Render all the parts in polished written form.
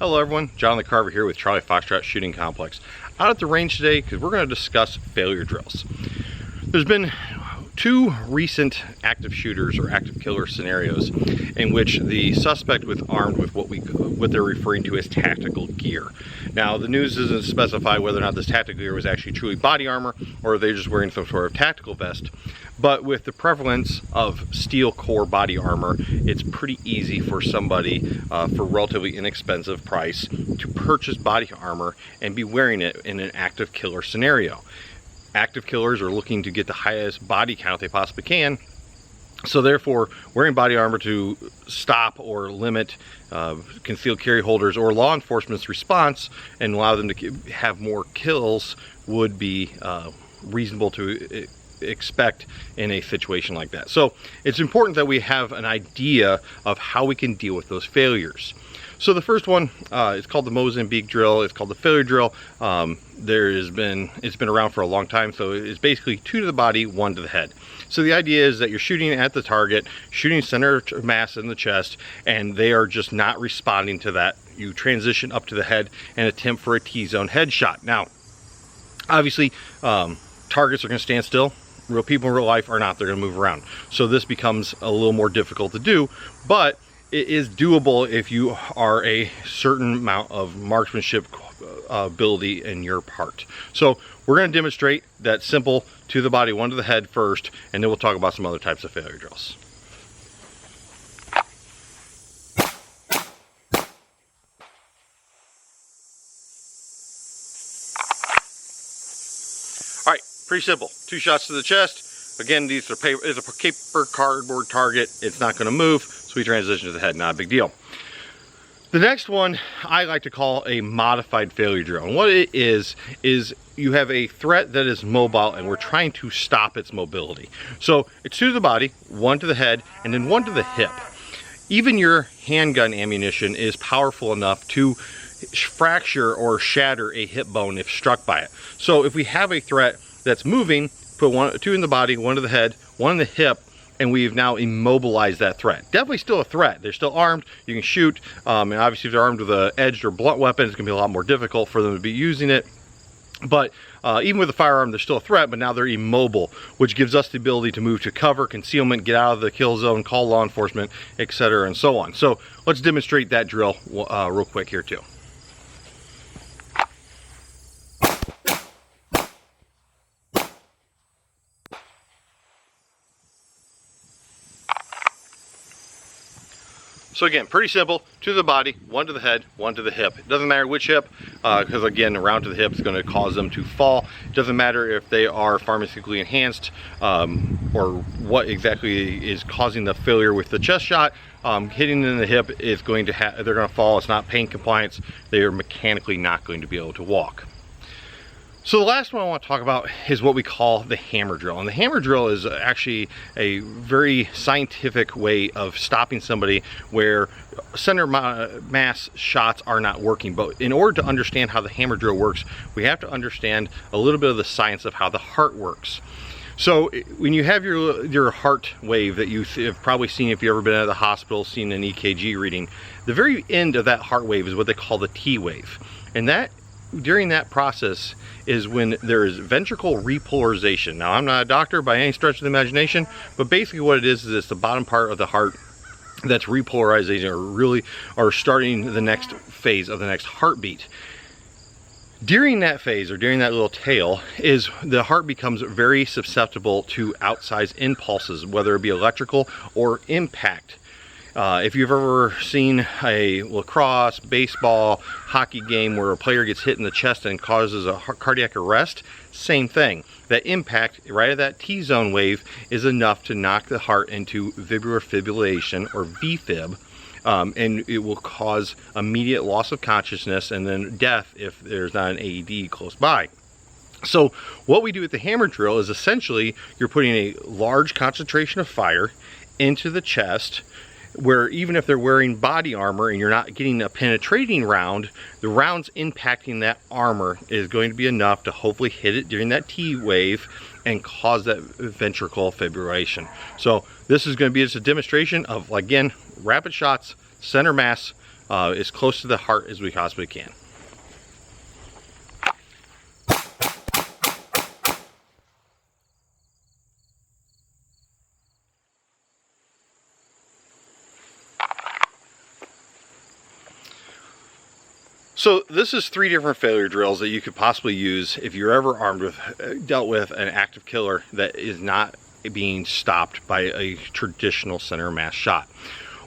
Hello everyone, John the Carver here with Charlie Foxtrot Shooting Complex. Out at the range today because we're going to discuss failure drills. There's been two recent active shooters or active killer scenarios in which the suspect was armed with what they're referring to as tactical gear. Now the news doesn't specify whether or not this tactical gear was actually truly body armor or they're just wearing some sort of tactical vest. But with the prevalence of steel core body armor, it's pretty easy for somebody for relatively inexpensive price to purchase body armor and be wearing it in an active killer scenario. Active killers are looking to get the highest body count they possibly can, so therefore wearing body armor to stop or limit concealed carry holders or law enforcement's response and allow them to have more kills would be reasonable to expect in a situation like that. So it's important that we have an idea of how we can deal with those failures. So the first one is called the Mozambique drill. It's called the failure drill. It's been around for a long time. So it's basically 2 to the body, 1 to the head. So the idea is that you're shooting at the target, shooting center mass in the chest, and they are just not responding to that. You transition up to the head and attempt for a T-zone headshot. Now, obviously, targets are going to stand still. Real people in real life are not. They're going to move around. So this becomes a little more difficult to do, but it is doable if you are a certain amount of marksmanship ability in your part. So we're going to demonstrate that simple 2 to the body, 1 to the head first, and then we'll talk about some other types of failure drills. All right, pretty simple. 2 shots to the chest. Again, these are it's a paper cardboard target. It's not going to move, so we transition to the head. Not a big deal. The next one I like to call a modified failure drill. And what it is you have a threat that is mobile and we're trying to stop its mobility. So it's 2 to the body, 1 to the head, and then 1 to the hip. Even your handgun ammunition is powerful enough to fracture or shatter a hip bone if struck by it. So if we have a threat that's moving, put 2 in the body, 1 to the head, 1 in the hip, and we've now immobilized that threat. Definitely still a threat. They're still armed. You can shoot, and obviously if they're armed with an edged or blunt weapon, it's going to be a lot more difficult for them to be using it. But even with a firearm, they're still a threat, but now they're immobile, which gives us the ability to move to cover, concealment, get out of the kill zone, call law enforcement, etc., and so on. So let's demonstrate that drill real quick here too. So again, pretty simple, 2 to the body, 1 to the head, 1 to the hip. It doesn't matter which hip, because again, around to the hip is going to cause them to fall. It doesn't matter if they are pharmaceutically enhanced or what exactly is causing the failure with the chest shot. Hitting in the hip is going to they're going to fall. It's not pain compliance. They are mechanically not going to be able to walk. So the last one I want to talk about is what we call the hammer drill. And the hammer drill is actually a very scientific way of stopping somebody where center mass shots are not working. But in order to understand how the hammer drill works, we have to understand a little bit of the science of how the heart works. So when you have your heart wave that you have probably seen if you've ever been at the hospital, seen an EKG reading, the very end of that heart wave is what they call the T wave. And during that process is when there is ventricle repolarization. Now, I'm not a doctor by any stretch of the imagination, but basically what it is it's the bottom part of the heart that's repolarizing or starting the next phase of the next heartbeat. During that phase, or during that little tail, is the heart becomes very susceptible to outsized impulses, whether it be electrical or impact. If you've ever seen a lacrosse, baseball, hockey game where a player gets hit in the chest and causes a cardiac arrest, same thing. That impact right at that T-zone wave is enough to knock the heart into vibrillar fibrillation, or VFib, and it will cause immediate loss of consciousness and then death if there's not an AED close by. So what we do with the hammer drill is essentially you're putting a large concentration of fire into the chest, where even if they're wearing body armor and you're not getting a penetrating round, the rounds impacting that armor is going to be enough to hopefully hit it during that T wave and cause that ventricle fibrillation. So this is going to be just a demonstration of, again, rapid shots, center mass, as close to the heart as we possibly can. So this is 3 different failure drills that you could possibly use if you're ever armed with, dealt with an active killer that is not being stopped by a traditional center of mass shot.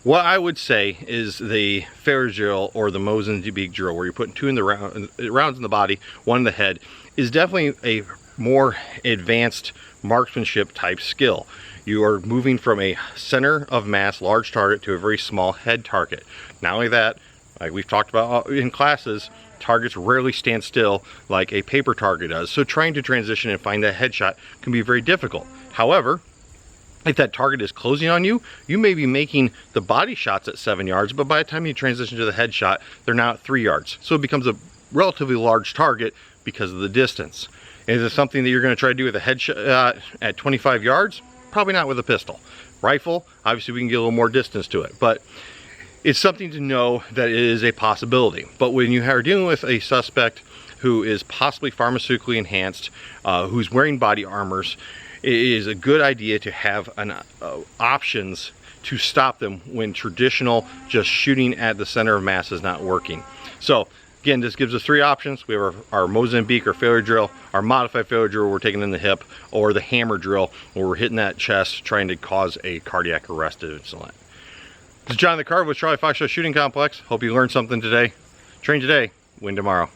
What I would say is the failure drill, or the Mosenziebeek drill, where you're putting 2 in the rounds in the body, 1 in the head, is definitely a more advanced marksmanship type skill. You are moving from a center of mass large target to a very small head target. Not only that, like we've talked about in classes, targets rarely stand still like a paper target does. So trying to transition and find that headshot can be very difficult. However, if that target is closing on you, you may be making the body shots at 7 yards, but by the time you transition to the headshot, they're now at 3 yards. So it becomes a relatively large target because of the distance. Is it something that you're going to try to do with a headshot at 25 yards? Probably not with a pistol. Rifle, obviously we can get a little more distance to it, but it's something to know that it is a possibility. But when you are dealing with a suspect who is possibly pharmaceutically enhanced, who's wearing body armors, it is a good idea to have options to stop them when traditional just shooting at the center of mass is not working. So again, this gives us 3 options. We have our Mosenziebeek or failure drill, our modified failure drill where we're taking in the hip, or the hammer drill where we're hitting that chest trying to cause a cardiac arrest incident. This is John the Carver with Charlie Foxtrot Shooting Complex. Hope you learned something today. Train today, win tomorrow.